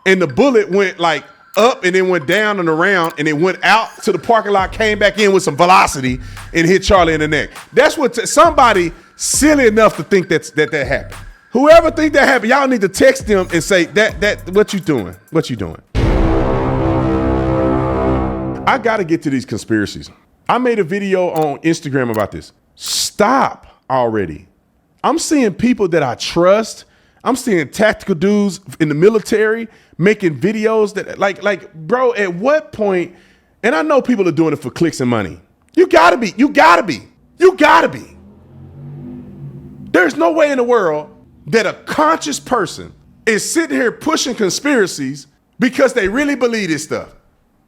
and the bullet went like up and then went down and around and it went out to the parking lot, came back in with some velocity and hit Charlie in the neck. That's what somebody silly enough to think that happened. Whoever think that happened, y'all need to text them and say that what you doing? What you doing? I gotta get to these conspiracies. I made a video on Instagram about this. Stop already. I'm seeing people that I trust. I'm seeing tactical dudes in the military making videos that like, bro, at what point, and I know people are doing it for clicks and money. You gotta be. There's no way in the world that a conscious person is sitting here pushing conspiracies because they really believe this stuff.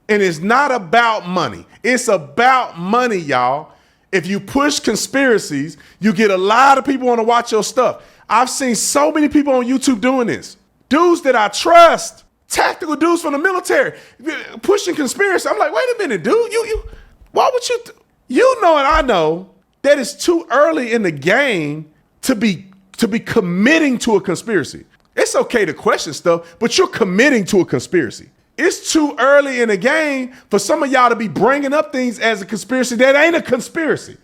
And it's not about money. It's about money, y'all. If you push conspiracies, you get a lot of people want to watch your stuff. I've seen so many people on YouTube doing this. Dudes that I trust, tactical dudes from the military, pushing conspiracy. I'm like, wait a minute, dude. Why would you? You know and I know that it's too early in the game to be committing to a conspiracy. It's okay to question stuff, but you're committing to a conspiracy. It's too early in the game for some of y'all to be bringing up things as a conspiracy that ain't a conspiracy.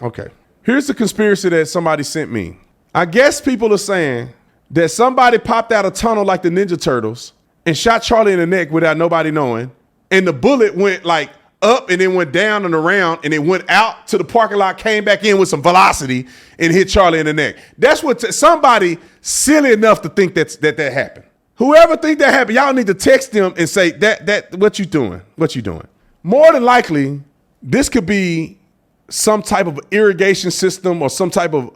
Okay. Here's the conspiracy that somebody sent me. I guess people are saying that somebody popped out a tunnel like the Ninja Turtles and shot Charlie in the neck without nobody knowing. And the bullet went like up and then went down and around and it went out to the parking lot, came back in with some velocity and hit Charlie in the neck. That's what somebody silly enough to think that happened. Whoever think that happened, y'all need to text them and say that what you doing? What you doing? More than likely, this could be some type of irrigation system or some type of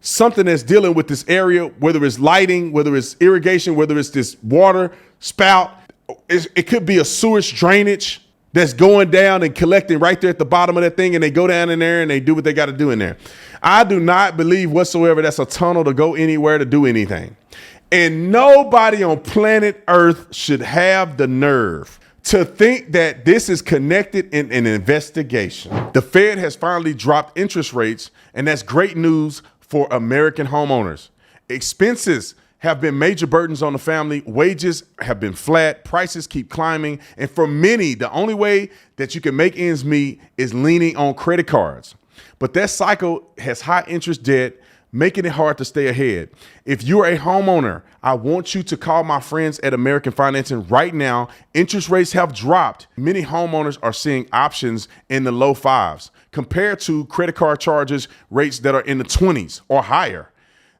something that's dealing with this area, whether it's lighting, whether it's irrigation, whether it's this water spout. It could be a sewage drainage that's going down and collecting right there at the bottom of that thing, and they go down in there and they do what they got to do in there. I do not believe whatsoever that's a tunnel to go anywhere to do anything. And nobody on planet Earth should have the nerve to think that this is connected in an investigation. The Fed has finally dropped interest rates, and that's great news for American homeowners. Expenses have been major burdens on the family. Wages have been flat. Prices keep climbing. And for many, the only way that you can make ends meet is leaning on credit cards. But that cycle has high interest debt, making it hard to stay ahead. If you're a homeowner, I want you to call my friends at American Financing right now. Interest rates have dropped. Many homeowners are seeing options in the low fives compared to credit card charges rates that are in the 20s or higher.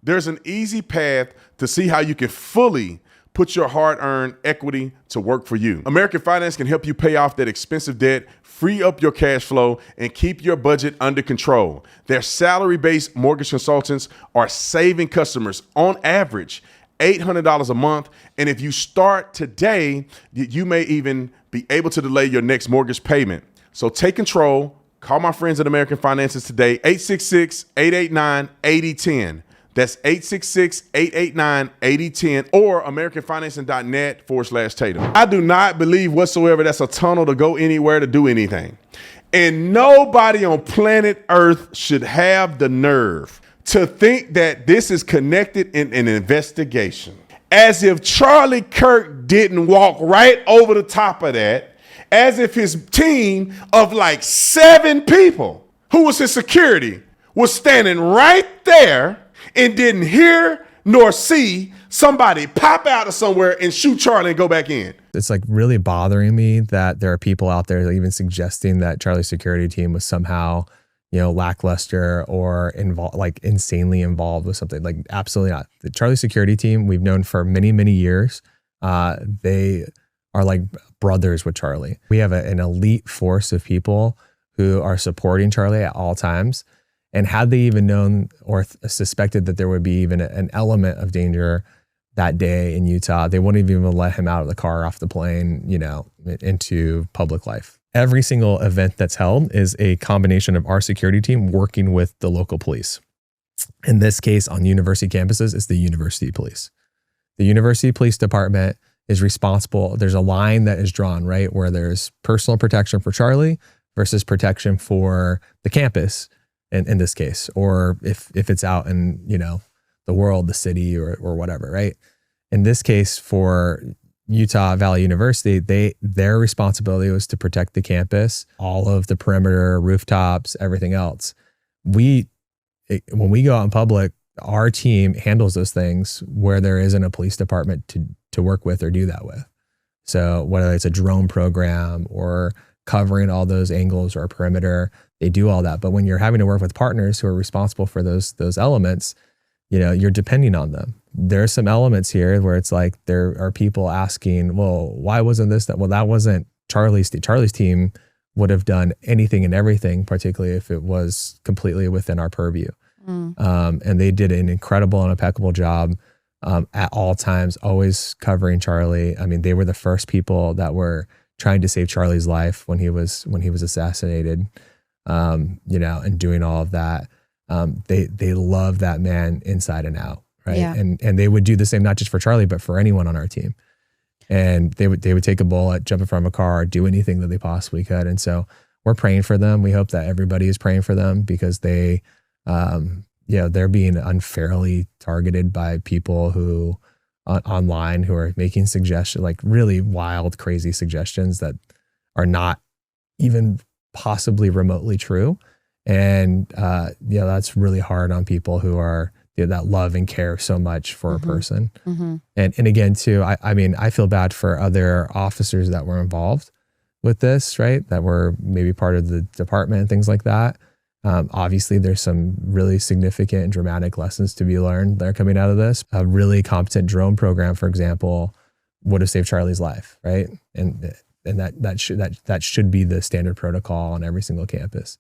There's an easy path to see how you can fully put your hard-earned equity to work for you. American Finance can help you pay off that expensive debt, free up your cash flow, and keep your budget under control. Their salary-based mortgage consultants are saving customers on average $800 a month. And if you start today, you may even be able to delay your next mortgage payment. So take control. Call my friends at American Finances today, 866-889-8010. That's 866-889-8010 or AmericanFinancing.net/Tatum. I do not believe whatsoever that's a tunnel to go anywhere to do anything. And nobody on planet Earth should have the nerve to think that this is connected in an investigation. As if Charlie Kirk didn't walk right over the top of that, as if his team of like 7 people who was his security was standing right there and didn't hear nor see somebody pop out of somewhere and shoot Charlie and go back in. It's like really bothering me that there are people out there even suggesting that Charlie's security team was somehow, lackluster or involved, like insanely involved with something. Like absolutely not. The Charlie security team we've known for many, many years. They are like brothers with Charlie. We have an elite force of people who are supporting Charlie at all times. And had they even known or suspected that there would be even an element of danger that day in Utah, they wouldn't even let him out of the car, off the plane, into public life. Every single event that's held is a combination of our security team working with the local police. In this case, on university campuses, it's the university police. The university police department is responsible. There's a line that is drawn, right, where there's personal protection for Charlie versus protection for the campus. In this case, or if it's out in, the world, the city or whatever, right? In this case, for Utah Valley University, their responsibility was to protect the campus, all of the perimeter, rooftops, everything else. When we go out in public, our team handles those things where there isn't a police department to work with or do that with. So whether it's a drone program or covering all those angles or a perimeter, they do all that. But when you're having to work with partners who are responsible for those elements, you're depending on them. There are some elements here where it's like there are people asking, well, why wasn't this that? Well, that wasn't Charlie's team. Charlie's team would have done anything and everything, particularly if it was completely within our purview. And they did an incredible and impeccable job at all times, always covering Charlie. I mean, they were the first people that were trying to save Charlie's life when he was assassinated, and doing all of that. They love that man inside and out, right? Yeah. And they would do the same, not just for Charlie, but for anyone on our team. And they would take a bullet, jump in front of a car, do anything that they possibly could. And so we're praying for them. We hope that everybody is praying for them because they're being unfairly targeted by people who online who are making suggestions, like really wild, crazy suggestions that are not even possibly remotely true. And that's really hard on people who are that love and care so much for a person. And again, too, I feel bad for other officers that were involved with this, right? That were maybe part of the department and things like that. Obviously, there's some really significant and dramatic lessons to be learned that are coming out of this. A really competent drone program, for example, would have saved Charlie's life, right? And that should be the standard protocol on every single campus.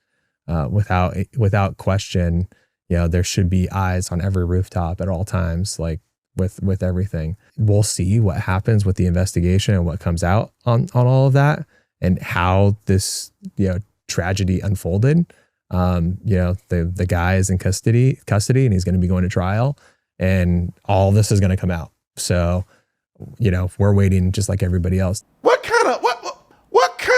Without question, there should be eyes on every rooftop at all times, like with everything. We'll see what happens with the investigation and what comes out on all of that and how this tragedy unfolded. The guy is in custody and he's going to be going to trial and all this is going to come out. So, we're waiting just like everybody else. What kind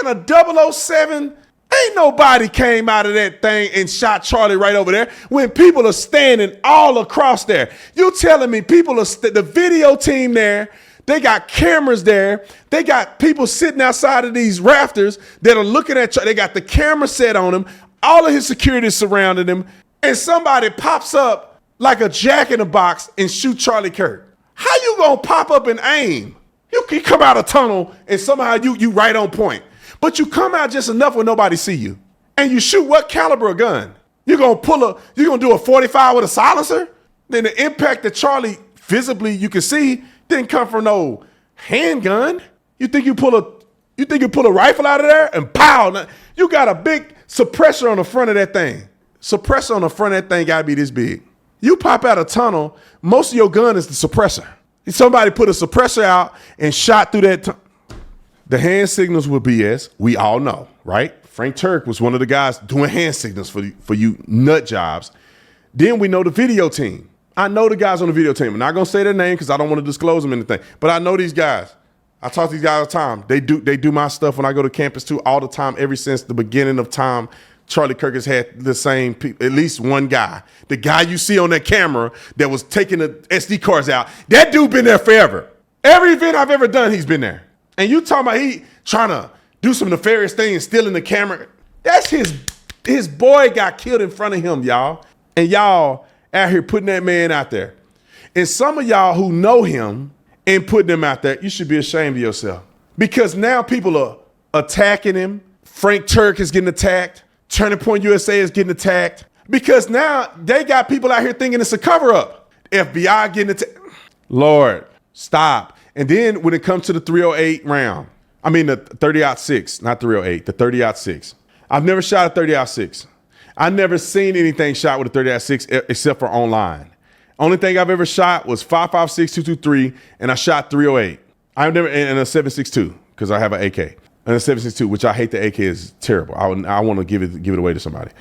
of 007? Ain't nobody came out of that thing and shot Charlie right over there when people are standing all across there. You telling me people are the video team there? They got cameras there. They got people sitting outside of these rafters that are looking at Charlie. They got the camera set on him. All of his security is surrounding him. And somebody pops up like a jack in a box and shoot Charlie Kirk. How you gonna pop up and aim? You come out a tunnel and somehow you right on point. But you come out just enough where nobody see you. And you shoot what caliber of gun? You're gonna do a 45 with a silencer? Then the impact that Charlie visibly you can see didn't come from no handgun. You think you pull a rifle out of there and pow? You got a big suppressor on the front of that thing. Suppressor on the front of that thing gotta be this big. You pop out a tunnel, most of your gun is the suppressor. Somebody put a suppressor out and shot through that The hand signals were BS. We all know, right? Frank Turk was one of the guys doing hand signals for you nut jobs. Then we know the video team. I know the guys on the video team. I'm not going to say their name because I don't want to disclose them anything. But I know these guys. I talk to these guys all the time. They do my stuff when I go to campus too all the time, ever since the beginning of time. Charlie Kirk has had the same people, at least one guy. The guy you see on that camera that was taking the SD cards out, that dude been there forever. Every event I've ever done, he's been there. And you talking about he trying to do some nefarious things, stealing the camera. That's his boy got killed in front of him, y'all. And y'all out here putting that man out there. And some of y'all who know him and putting him out there, you should be ashamed of yourself. Because now people are attacking him. Frank Turk is getting attacked. Turning Point USA is getting attacked. Because now they got people out here thinking it's a cover-up. FBI getting attacked. Lord, stop. And then when it comes to the 308 round, I mean the 30-06, not 308, the 30-06. I've never shot a 30-06. I've never seen anything shot with a 30-06 except for online. Only thing I've ever shot was 5.56 and I shot 308. I've never, and a 7.62 because I have an AK. And a 7.62, which I hate. The AK is terrible. I want to give it away to somebody.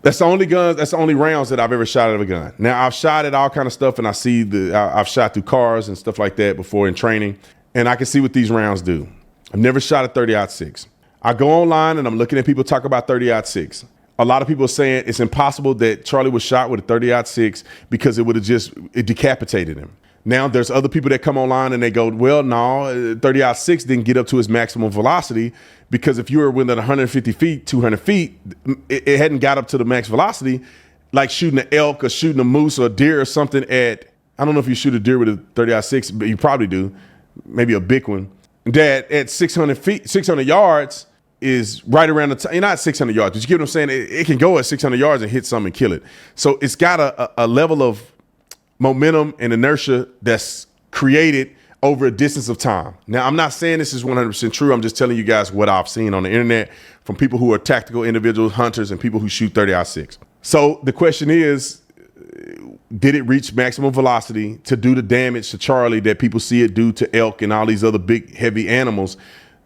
That's the only guns. That's the only rounds that I've ever shot out of a gun. Now I've shot at all kind of stuff, and I've shot through cars and stuff like that before in training, and I can see what these rounds do. I've never shot a 30-06. I go online and I'm looking at people talk about 30-06. A lot of people are saying it's impossible that Charlie was shot with a 30-06 because it decapitated him. Now there's other people that come online and they go, well, no, 30-06 didn't get up to its maximum velocity, because if you were within 150 feet, 200 feet, it hadn't got up to the max velocity, like shooting an elk or shooting a moose or a deer or something at, I don't know if you shoot a deer with a 30-06, but you probably do, maybe a big one, that at 600 feet, 600 yards is right around the time, not 600 yards, but you get what I'm saying? It can go at 600 yards and hit something and kill it. So it's got a level of momentum and inertia that's created over a distance of time. Now, I'm not saying this is 100% true. I'm just telling you guys what I've seen on the internet from people who are tactical individuals, hunters, and people who shoot 30-06. So the question is, did it reach maximum velocity to do the damage to Charlie that people see it do to elk and all these other big, heavy animals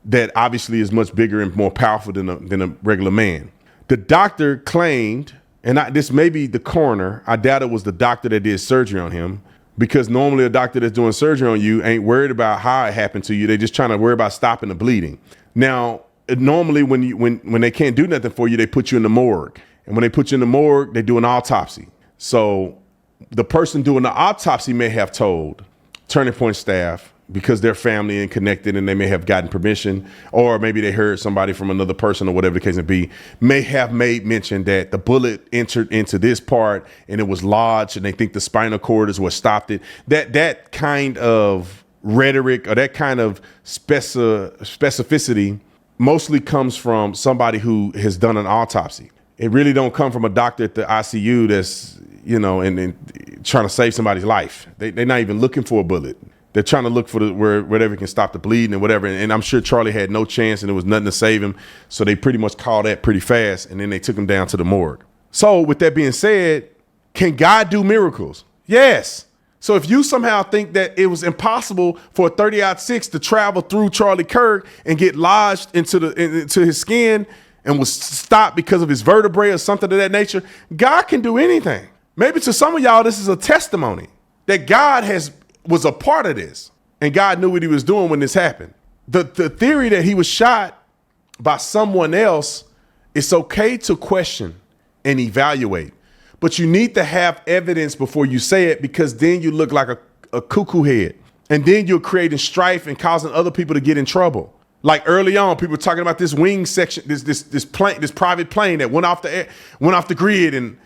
that obviously is much bigger and more powerful than a regular man? The doctor claimed, and this may be the coroner, I doubt it was the doctor that did surgery on him, because normally a doctor that's doing surgery on you ain't worried about how it happened to you. They're just trying to worry about stopping the bleeding. Now, normally when they can't do nothing for you, they put you in the morgue. And when they put you in the morgue, they do an autopsy. So the person doing the autopsy may have told Turning Point staff, because they're family and connected and they may have gotten permission, or maybe they heard somebody from another person or whatever the case may have made mention that the bullet entered into this part and it was lodged and they think the spinal cord is what stopped it. That kind of rhetoric or that kind of specificity mostly comes from somebody who has done an autopsy. It really don't come from a doctor at the ICU that's, and trying to save somebody's life. They're not even looking for a bullet. They're trying to look for wherever can stop the bleeding and whatever. And I'm sure Charlie had no chance and there was nothing to save him. So they pretty much called that pretty fast. And then they took him down to the morgue. So with that being said, can God do miracles? Yes. So if you somehow think that it was impossible for a 30-06 to travel through Charlie Kirk and get lodged into his skin and was stopped because of his vertebrae or something of that nature, God can do anything. Maybe to some of y'all, this is a testimony that God was a part of this and God knew what he was doing when this happened. The theory that he was shot by someone else, it's okay to question and evaluate, but you need to have evidence before you say it, because then you look like a cuckoo head, and then you're creating strife and causing other people to get in trouble. Like early on, people were talking about this wing section, this private plane that went off the grid, and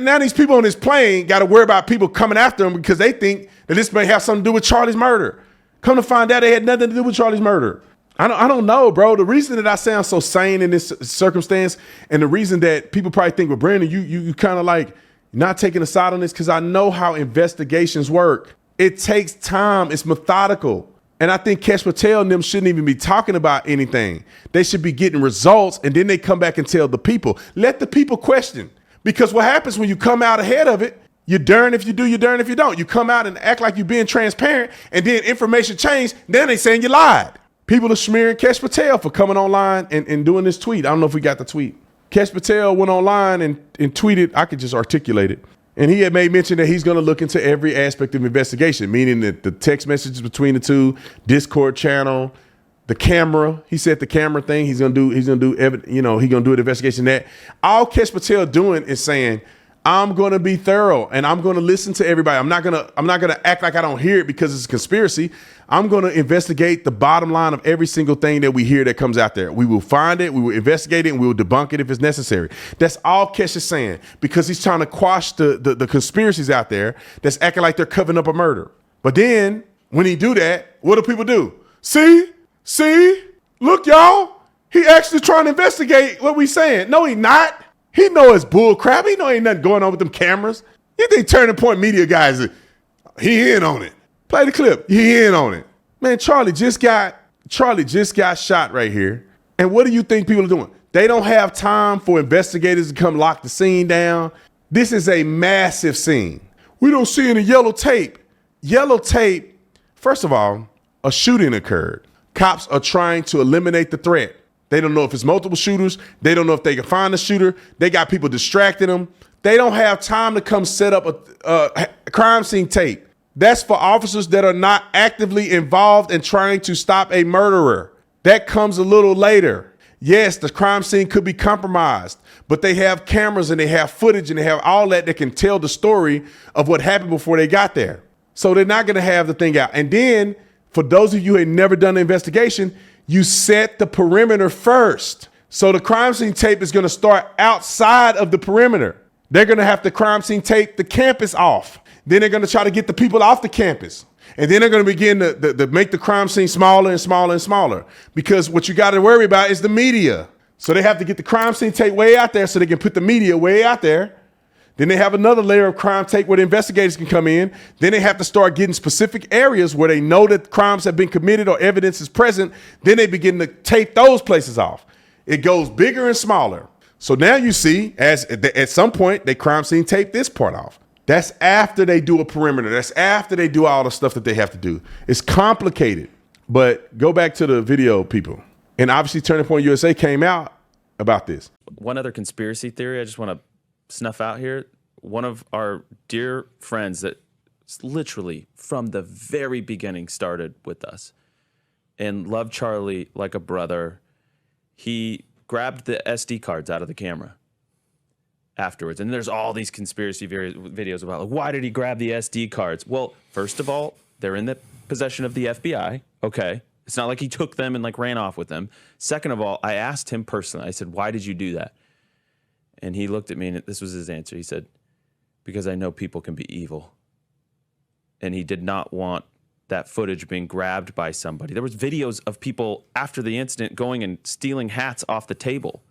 now these people on this plane got to worry about people coming after them because they think that this may have something to do with Charlie's murder. Come to find out, they had nothing to do with Charlie's murder. I don't know, bro. The reason that I sound so sane in this circumstance, and the reason that people probably think, well, Brandon, you kind of like not taking a side on this, because I know how investigations work. It takes time. It's methodical. And I think Kash Patel and them shouldn't even be talking about anything. They should be getting results, and then they come back and tell the people. Let the people question. Because what happens when you come out ahead of it, you're darned if you do, you're darned if you don't. You come out and act like you're being transparent, and then information changed, then they saying you lied. People are smearing Kash Patel for coming online and doing this tweet. I don't know if we got the tweet. Kash Patel went online and tweeted, I could just articulate it. And he had made mention that he's going to look into every aspect of investigation, meaning that the text messages between the two, Discord channel, the camera. He said the camera thing. He's going to do an investigation. That all Kash Patel doing is saying, I'm going to be thorough and I'm going to listen to everybody. I'm not going to act like I don't hear it because it's a conspiracy. I'm going to investigate the bottom line of every single thing that we hear that comes out there. We will find it, we will investigate it, and we will debunk it if it's necessary. That's all Kash is saying, because he's trying to quash the conspiracies out there that's acting like they're covering up a murder. But then when he do that, what do people do? See, look, y'all, he actually trying to investigate what we saying. No, he not. He know it's bull crap. He know ain't nothing going on with them cameras. You think Turning Point media guys, he in on it. Play the clip. He in on it. Man, Charlie just got shot right here. And what do you think people are doing? They don't have time for investigators to come lock the scene down. This is a massive scene. We don't see any yellow tape. Yellow tape, first of all, a shooting occurred. Cops are trying to eliminate the threat. They don't know if it's multiple shooters. They don't know if they can find the shooter. They got people distracting them. They don't have time to come set up a crime scene tape. That's for officers that are not actively involved in trying to stop a murderer. That comes a little later. Yes, the crime scene could be compromised, but they have cameras and they have footage and they have all that can tell the story of what happened before they got there. So they're not going to have the thing out. And then for those of you who had never done the investigation, you set the perimeter first. So the crime scene tape is going to start outside of the perimeter. They're going to have the crime scene tape the campus off. Then they're going to try to get the people off the campus. And then they're going to begin to make the crime scene smaller and smaller and smaller. Because what you got to worry about is the media. So they have to get the crime scene tape way out there so they can put the media way out there. Then they have another layer of crime tape where the investigators can come in. Then they have to start getting specific areas where they know that crimes have been committed or evidence is present. Then they begin to tape those places off. It goes bigger and smaller. So now you see, as at some point, they crime scene tape this part off. That's after they do a perimeter. That's after they do all the stuff that they have to do. It's complicated. But go back to the video, people. And obviously Turning Point USA came out about this. One other conspiracy theory I just want to snuff out here. One of our dear friends that literally from the very beginning started with us and loved Charlie like a brother. He grabbed the SD cards out of the camera afterwards. And there's all these conspiracy videos about, like, why did he grab the SD cards? Well, first of all, they're in the possession of the FBI. Okay. It's not like he took them and like ran off with them. Second of all, I asked him personally, I said, why did you do that? And he looked at me and this was his answer. He said, because I know people can be evil. And he did not want that footage being grabbed by somebody. There was videos of people after the incident going and stealing hats off the table.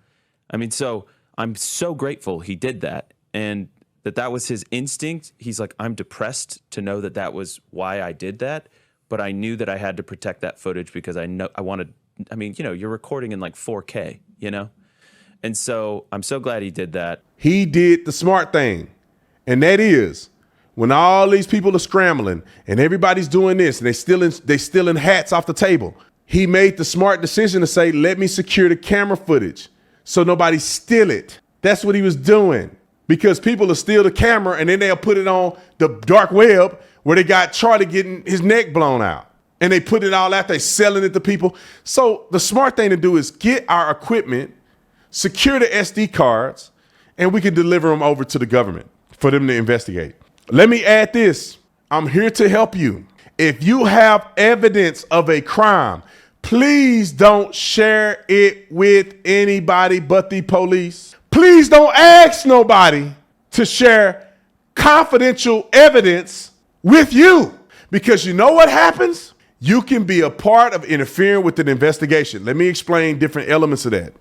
I mean, so I'm so grateful he did that and that was his instinct. He's like, I'm depressed to know that was why I did that. But I knew that I had to protect that footage because I wanted, I mean, you know, you're recording in like 4K, you know? And so I'm so glad he did that. He did the smart thing. And that is, when all these people are scrambling and everybody's doing this and they stealing hats off the table, he made the smart decision to say, let me secure the camera footage so nobody steal it. That's what he was doing. Because people will steal the camera and then they'll put it on the dark web where they got Charlie getting his neck blown out. And they put it all out there, selling it to people. So the smart thing to do is get our equipment, secure the SD cards, and we can deliver them over to the government for them to investigate. Let me add this. I'm here to help you. If you have evidence of a crime, please don't share it with anybody but the police. Please don't ask nobody to share confidential evidence with you, because you know what happens? You can be a part of interfering with an investigation. Let me explain different elements of that.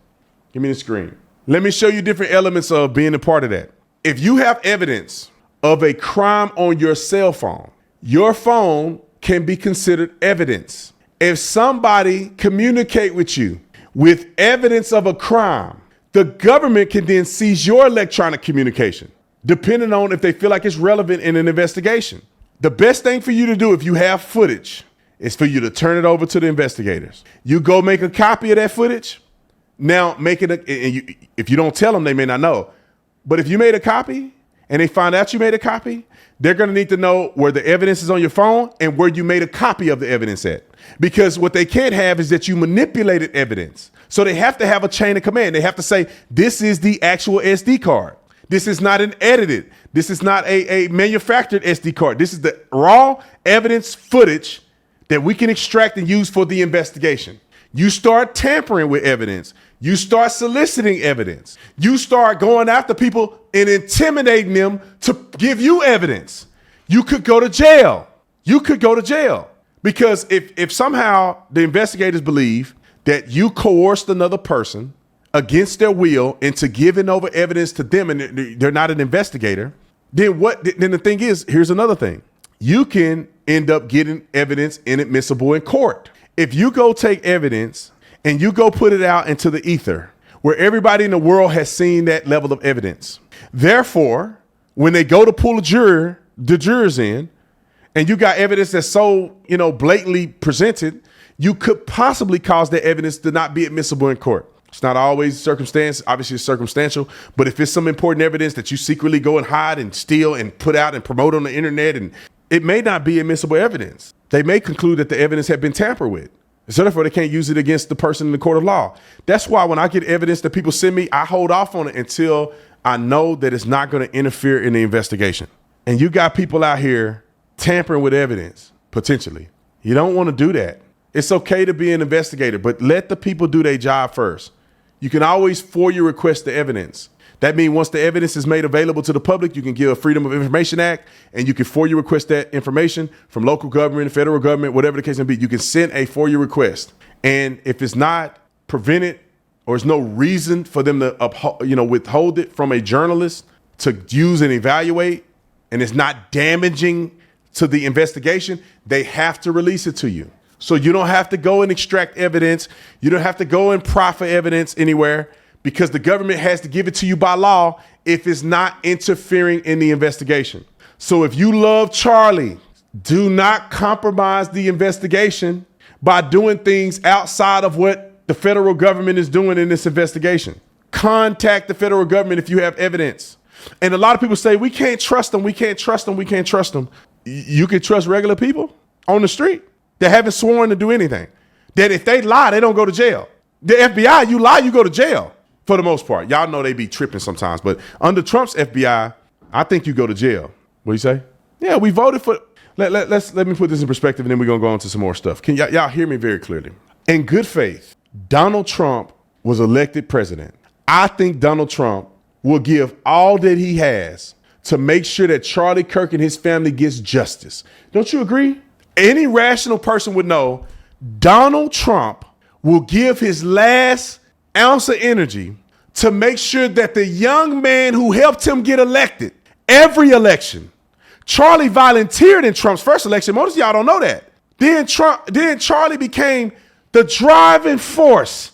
Give me the screen. Let me show you different elements of being a part of that. If you have evidence of a crime on your cell phone, your phone can be considered evidence. If somebody communicate with you with evidence of a crime, the government can then seize your electronic communication, depending on if they feel like it's relevant in an investigation. The best thing for you to do if you have footage is for you to turn it over to the investigators. You go make a copy of that footage. Now, if you don't tell them, they may not know. But if you made a copy and they find out you made a copy, they're going to need to know where the evidence is on your phone and where you made a copy of the evidence at. Because what they can't have is that you manipulated evidence. So they have to have a chain of command. They have to say, this is the actual SD card. This is not an edited. This is not a manufactured SD card. This is the raw evidence footage that we can extract and use for the investigation. You start tampering with evidence. You start soliciting evidence. You start going after people and intimidating them to give you evidence. You could go to jail. You could go to jail. Because if somehow the investigators believe that you coerced another person against their will into giving over evidence to them and they're not an investigator, then the thing is, here's another thing. You can end up getting evidence inadmissible in court. If you go take evidence and you go put it out into the ether where everybody in the world has seen that level of evidence, therefore, when they go to pull the jurors in, and you got evidence that's so, blatantly presented, you could possibly cause that evidence to not be admissible in court. It's not always circumstance. Obviously, it's circumstantial. But if it's some important evidence that you secretly go and hide and steal and put out and promote on the internet, and it may not be admissible evidence. They may conclude that the evidence had been tampered with. So therefore, they can't use it against the person in the court of law. That's why when I get evidence that people send me, I hold off on it until I know that it's not going to interfere in the investigation. And you got people out here tampering with evidence, potentially. You don't want to do that. It's okay to be an investigator, but let the people do their job first. You can always FOIA request the evidence. That means once the evidence is made available to the public, you can give a Freedom of Information Act, and you can FOIA request that information from local government, federal government, whatever the case may be. You can send a FOIA request. And if it's not prevented or there's no reason for them to withhold it from a journalist to use and evaluate, and it's not damaging to the investigation, they have to release it to you. So you don't have to go and extract evidence. You don't have to go and proffer evidence anywhere, because the government has to give it to you by law if it's not interfering in the investigation. So if you love Charlie, do not compromise the investigation by doing things outside of what the federal government is doing in this investigation. Contact the federal government if you have evidence. And a lot of people say, we can't trust them, we can't trust them, we can't trust them. You can trust regular people on the street that haven't sworn to do anything. That if they lie, they don't go to jail. The FBI, you lie, you go to jail. For the most part. Y'all know they be tripping sometimes, but under Trump's FBI, I think you go to jail. What do you say? Yeah, we voted for, let me put this in perspective, and then we're gonna go on to some more stuff. Can y'all hear me very clearly? In good faith, Donald Trump was elected president. I think Donald Trump will give all that he has to make sure that Charlie Kirk and his family gets justice. Don't you agree? Any rational person would know Donald Trump will give his last ounce of energy to make sure that the young man who helped him get elected, every election, Charlie volunteered in Trump's first election. Most of y'all don't know that. Then Charlie became the driving force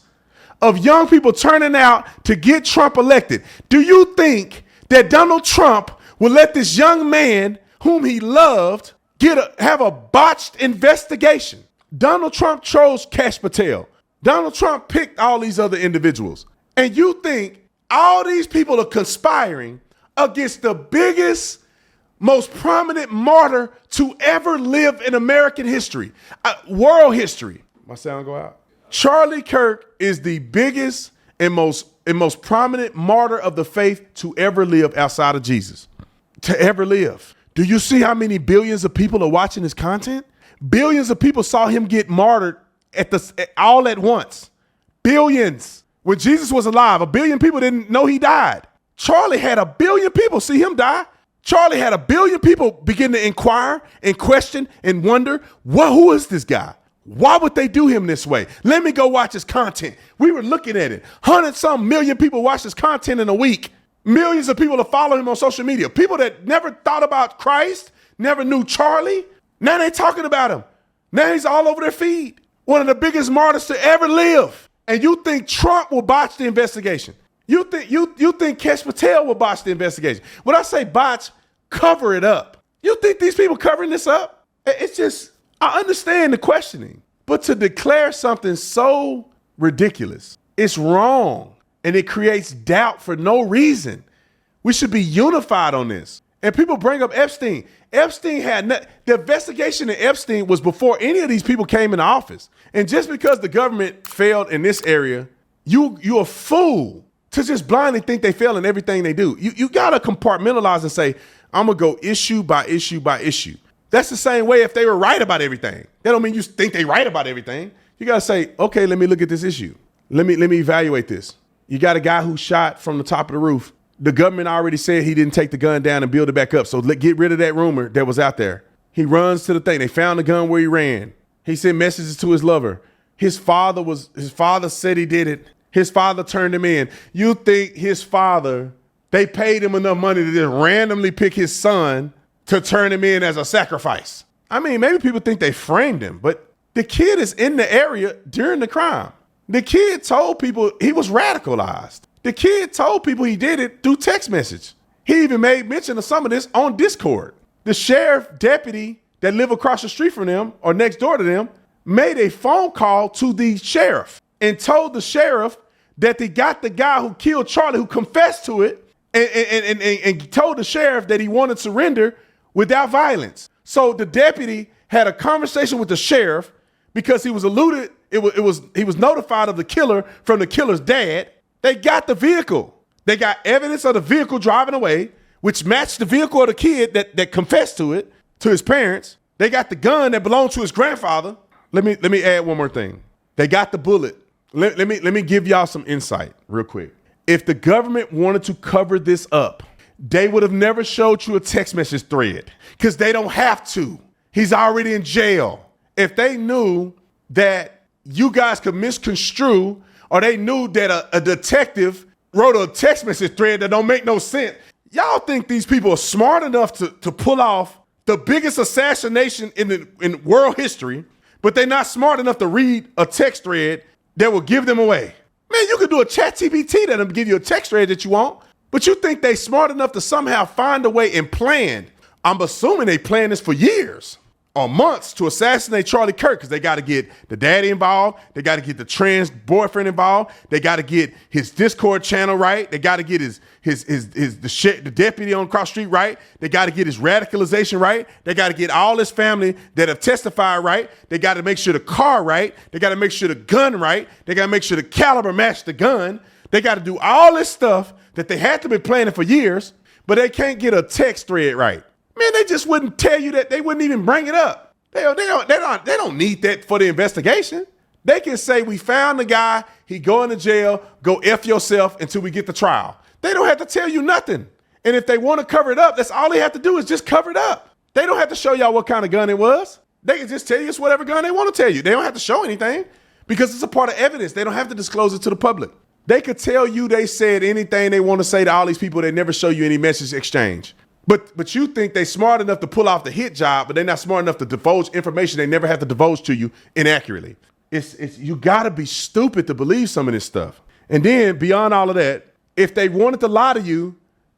of young people turning out to get Trump elected. Do you think that Donald Trump will let this young man whom he loved have a botched investigation? Donald Trump chose Kash Patel. Donald Trump picked all these other individuals. And you think all these people are conspiring against the biggest, most prominent martyr to ever live in American history, world history. My sound go out? Charlie Kirk is the biggest and most prominent martyr of the faith to ever live outside of Jesus. To ever live. Do you see how many billions of people are watching his content? Billions of people saw him get martyred all at once. Billions. When Jesus was alive, 1 billion people didn't know he died. Charlie had 1 billion people see him die. Charlie had 1 billion people begin to inquire and question and wonder, who is this guy? Why would they do him this way? Let me go watch his content. We were looking at it. 100-some million people watch his content in a week. Millions of people are following him on social media. People that never thought about Christ, never knew Charlie. Now they talking about him. Now he's all over their feed. One of the biggest martyrs to ever live. And you think Trump will botch the investigation? You think Kash Patel will botch the investigation? When I say botch, cover it up. You think these people covering this up? It's just, I understand the questioning, but to declare something so ridiculous, it's wrong, and it creates doubt for no reason. We should be unified on this. And people bring up Epstein. Epstein the investigation of Epstein was before any of these people came into office. And just because the government failed in this area, you're a fool to just blindly think they fail in everything they do. You got to compartmentalize and say, I'm going to go issue by issue by issue. That's the same way if they were right about everything. That don't mean you think they right about everything. You got to say, okay, let me look at this issue. Let me evaluate this. You got a guy who shot from the top of the roof. The government already said he didn't take the gun down and build it back up. So get rid of that rumor that was out there. He runs to the thing. They found the gun where he ran. He sent messages to his lover. His father said he did it. His father turned him in. You think his father, they paid him enough money to just randomly pick his son to turn him in as a sacrifice? I mean, maybe people think they framed him, but the kid is in the area during the crime. The kid told people he was radicalized. The kid told people he did it through text message. He even made mention of some of this on Discord. The sheriff deputy that lived across the street from them or next door to them made a phone call to the sheriff and told the sheriff that they got the guy who killed Charlie, who confessed to it, and told the sheriff that he wanted surrender without violence. So the deputy had a conversation with the sheriff because he was he was notified of the killer from the killer's dad. They got the vehicle. They got evidence of the vehicle driving away, which matched the vehicle of the kid that confessed to it. to his parents. They got the gun that belonged to his grandfather. Let me add one more thing. They got the bullet. Let me give y'all some insight real quick. If the government wanted to cover this up, they would have never showed you a text message thread because they don't have to. He's already in jail. If they knew that you guys could misconstrue, or they knew that a detective wrote a text message thread that don't make no sense, y'all think these people are smart enough to pull off the biggest assassination in world history, but they're not smart enough to read a text thread that will give them away. Man, you could do a chat GPT that'll give you a text thread that you want, but you think they smart enough to somehow find a way and plan. I'm assuming they planned this for years or months to assassinate Charlie Kirk because they got to get the daddy involved. They got to get the trans boyfriend involved. They got to get his Discord channel right. They got to get the deputy on cross street right. They got to get his radicalization right. They got to get all his family that have testified right. They got to make sure the car right. They got to make sure the gun right. They got to make sure the caliber match the gun. They got to do all this stuff that they had to be planning for years, but they can't get a text thread right. Man, they just wouldn't tell you that. They wouldn't even bring it up. They don't need that for the investigation. They can say, we found the guy, he going to jail, go F yourself until we get the trial. They don't have to tell you nothing. And if they want to cover it up, that's all they have to do is just cover it up. They don't have to show y'all what kind of gun it was. They can just tell you it's whatever gun they want to tell you. They don't have to show anything because it's a part of evidence. They don't have to disclose it to the public. They could tell you they said anything they want to say to all these people. They never show you any message exchange. But you think they're smart enough to pull off the hit job, but they're not smart enough to divulge information they never have to divulge to you inaccurately. It's you gotta be stupid to believe some of this stuff. And then beyond all of that, if they wanted to lie to you,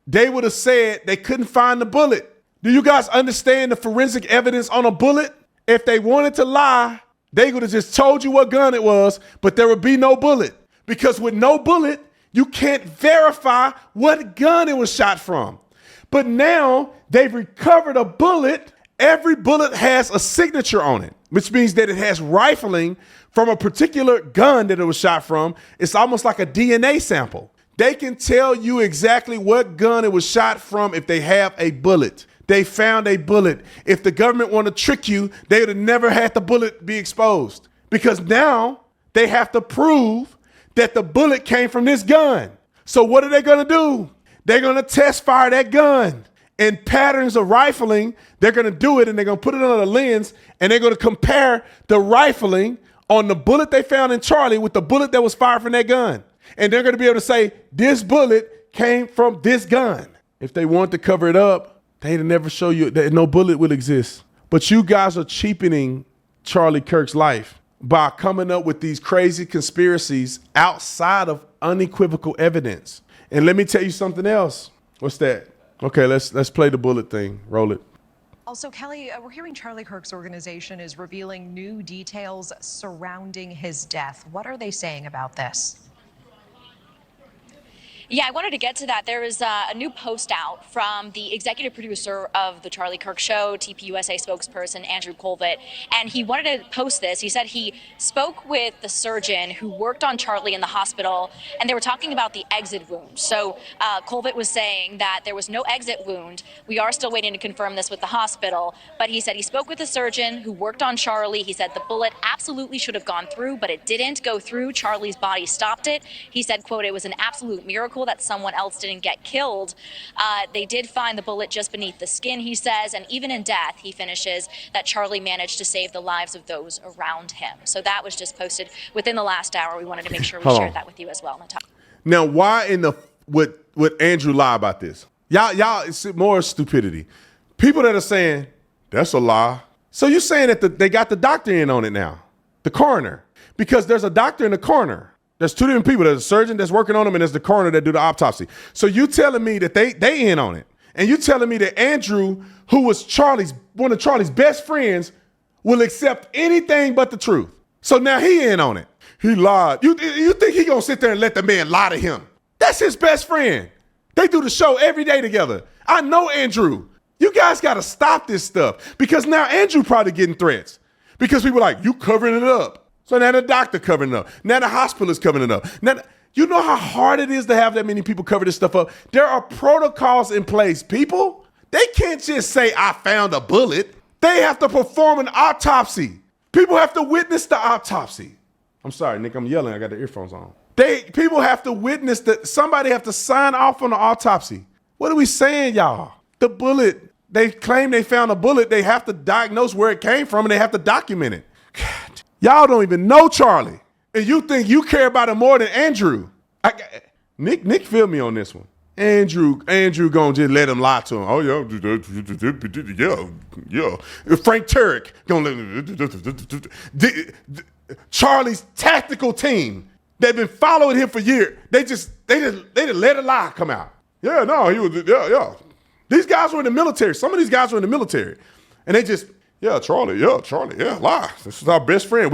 they would have said they couldn't find the bullet. Do you guys understand the forensic evidence on a bullet? If they wanted to lie, they would have just told you what gun it was, but there would be no bullet. Because with no bullet, you can't verify what gun it was shot from. But now they've recovered a bullet. Every bullet has a signature on it, which means that it has rifling from a particular gun that it was shot from. It's almost like a DNA sample. They can tell you exactly what gun it was shot from if they have a bullet. They found a bullet. If the government wanted to trick you, they would have never had the bullet be exposed because now they have to prove that the bullet came from this gun. So what are they going to do? They're going to test fire that gun and patterns of rifling. They're going to do it and they're going to put it on a lens and they're going to compare the rifling on the bullet they found in Charlie with the bullet that was fired from that gun. And they're going to be able to say, this bullet came from this gun. If they want to cover it up, they'd never show you that no bullet will exist. But you guys are cheapening Charlie Kirk's life by coming up with these crazy conspiracies outside of unequivocal evidence. And let me tell you something else. What's that? Okay, let's play the bullet thing. Roll it. Also, Kelly, we're hearing Charlie Kirk's organization is revealing new details surrounding his death. What are they saying about this? Yeah, I wanted to get to that. There is a new post out from the executive producer of the Charlie Kirk Show, TPUSA spokesperson Andrew Colvett, and he wanted to post this. He said he spoke with the surgeon who worked on Charlie in the hospital, and they were talking about the exit wound. So Colvett was saying that there was no exit wound. We are still waiting to confirm this with the hospital, but he said he spoke with the surgeon who worked on Charlie. He said the bullet absolutely should have gone through, but it didn't go through. Charlie's body stopped it. He said, quote, it was an absolute miracle that someone else didn't get killed. They did find the bullet just beneath the skin, he says, and even in death, he finishes, that Charlie managed to save the lives of those around him. So that was just posted within the last hour. We wanted to make sure we shared that with you as well. Now, why in the would Andrew lie about this? Y'all, it's more stupidity. People that are saying, that's a lie. So you're saying that they got the doctor in on it now, the coroner, because there's a doctor and a coroner. There's two different people. There's a surgeon that's working on them and there's the coroner that do the autopsy. So you telling me that they in on it. And you telling me that Andrew, who was one of Charlie's best friends, will accept anything but the truth. So now he in on it. He lied. You think he gonna sit there and let the man lie to him? That's his best friend. They do the show every day together. I know Andrew. You guys gotta stop this stuff because now Andrew probably getting threats because people are like, you covering it up. So now the doctor covering it up. Now the hospital is covering it up. Now, you know how hard it is to have that many people cover this stuff up? There are protocols in place, people. They can't just say, I found a bullet. They have to perform an autopsy. People have to witness the autopsy. I'm sorry, Nick, I'm yelling. I got the earphones on. People have to witness that. Somebody have to sign off on the autopsy. What are we saying, y'all? The bullet, they claim they found a bullet. They have to diagnose where it came from and they have to document it. God, y'all don't even know Charlie. And you think you care about him more than Andrew. Nick feel me on this one. Andrew gonna just let him lie to him. Oh yeah. Frank Turek gonna Charlie's tactical team. They've been following him for years. They just let a lie come out. Yeah, no, he was. Yeah. These guys were in the military. Some of these guys were in the military, and they just Charlie, lie. This is our best friend.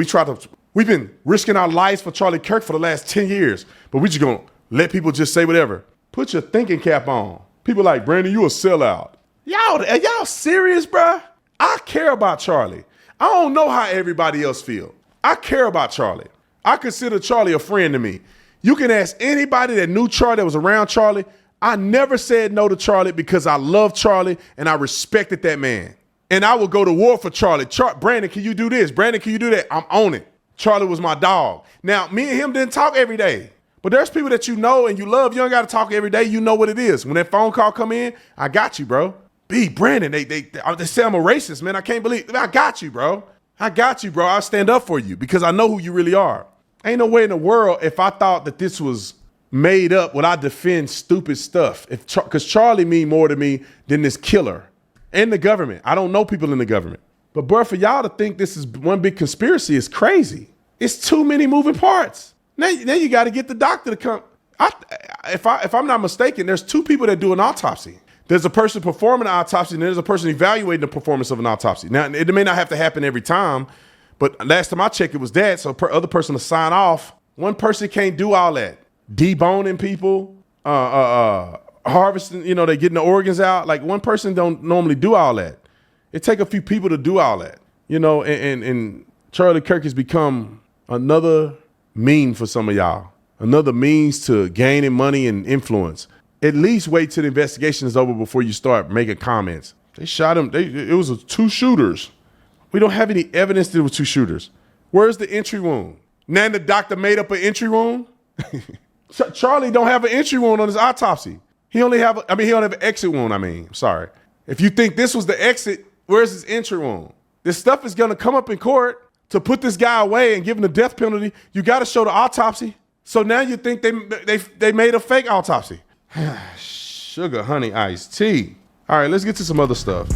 We've been risking our lives for Charlie Kirk for the last 10 years, but we just gonna let people just say whatever. Put your thinking cap on. People like, Brandon, you a sellout. Are y'all serious, bruh? I care about Charlie. I don't know how everybody else feel. I care about Charlie. I consider Charlie a friend to me. You can ask anybody that knew Charlie, that was around Charlie. I never said no to Charlie because I love Charlie and I respected that man. And I would go to war for Charlie. Brandon, can you do this? Brandon, can you do that? I'm on it. Charlie was my dog. Now, me and him didn't talk every day. But there's people that you know and you love. You don't got to talk every day. You know what it is. When that phone call come in, I got you, bro. Brandon, they say I'm a racist, man. I can't believe. I got you, bro. I'll stand up for you because I know who you really are. Ain't no way in the world if I thought that this was made up would I defend stupid stuff. Because Charlie mean more to me than this killer and the government. I don't know people in the government. But bro, for y'all to think this is one big conspiracy is crazy. It's too many moving parts. Now you got to get the doctor to come. If I'm not mistaken, there's two people that do an autopsy. There's a person performing an autopsy and there's a person evaluating the performance of an autopsy. Now, it may not have to happen every time, but last time I checked, it was that. So other person to sign off. One person can't do all that. Deboning people, harvesting, they getting the organs out. Like one person don't normally do all that. It take a few people to do all that, and Charlie Kirk has become another meme for some of y'all, another means to gaining money and influence. At least wait till the investigation is over before you start making comments. They shot him. It was two shooters. We don't have any evidence that it was two shooters. Where's the entry wound? Now the doctor made up an entry wound. Charlie don't have an entry wound on his autopsy. He don't have an exit wound. I'm sorry. If you think this was the exit, where's his entry wound? This stuff is gonna come up in court. To put this guy away and give him the death penalty, you got to show the autopsy. So now you think they made a fake autopsy. Sugar, honey, iced tea. All right, let's get to some other stuff.